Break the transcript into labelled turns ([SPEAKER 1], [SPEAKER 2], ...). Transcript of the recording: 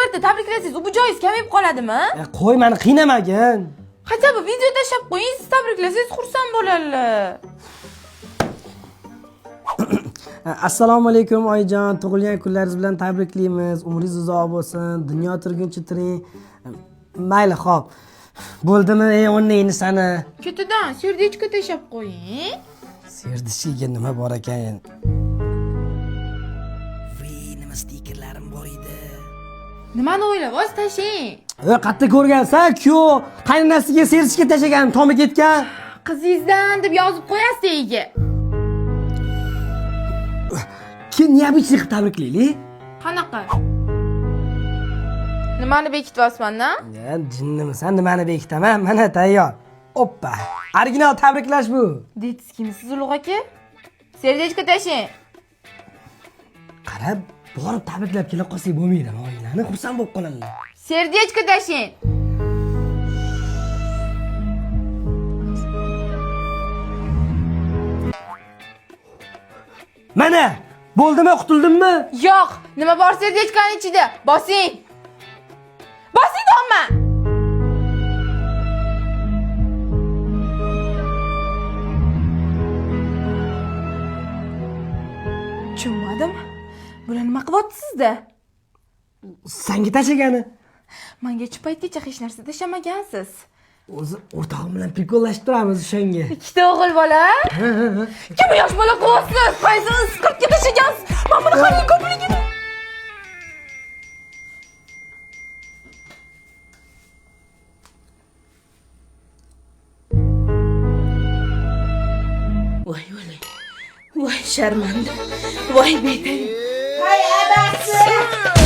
[SPEAKER 1] marta tabriklasangiz, bu joyingiz kamayib qoladimi?
[SPEAKER 2] Qo'y, meni qiynamagin.
[SPEAKER 1] Hatto bu video tashlab qo'ying, siz tabriklasangiz xursand bo'ladilar.
[SPEAKER 2] Assalomu alaykum oyijon, tug'ilgan kunlaringiz bilan tabriklaymiz. Umringiz uzoq bo'lsin, dunyo turguncha turing. Mayli, xo'p. Bo'ldimi, o'rningni sani?
[SPEAKER 1] Ketidan serdichka tashlab qo'ying.
[SPEAKER 2] Serdichiga nima bor ekan? Nima stikerlarim bor edi.
[SPEAKER 1] Nimani o'ylayapsiz, tashing.
[SPEAKER 2] Qatta ko'rgansan, kuyov qaynonasiga serdichka tashagan, tomi ketgan.
[SPEAKER 1] Qizingizdan deb yozib qo'yasiz tagiga.
[SPEAKER 2] Kim neobычный qilib tabriklaylik?
[SPEAKER 1] Qanaqa? Nimani bekityapsizman-da?
[SPEAKER 2] Jinnimisan, nimani bekitaman? Mana tayyor. Oppa. Original tabriklash bu.
[SPEAKER 1] Deysiz kimsiz Ulug' aka? Serdichka tashing.
[SPEAKER 2] Qarab, borib tabriklab kela qolsak bo'lmaydi, oilani xursand bo'lib qoladilar.
[SPEAKER 1] Serdichka tashing.
[SPEAKER 2] Mana, bo'ldimi, qutuldimmi?
[SPEAKER 1] Yo'q, nima bor serdichkaning ichida? Bosing. Bosing domma. Tushunmadim. Bular nima qilyapsizda?
[SPEAKER 2] Senga tashagani.
[SPEAKER 1] Menga shu paytgacha hech narsa tashamagansiz.
[SPEAKER 2] O'zi o'rtog'im bilan prikollashib turamiz o'shanga.
[SPEAKER 1] Ikkita o'g'il bola? Kim yosh bola qilyapsiz? Qaysiz qirqga tashagansiz? Men buni qarang ko'pligini.
[SPEAKER 3] Voy voy. Voy sharmanda. Voy betay.
[SPEAKER 4] Hay abasi!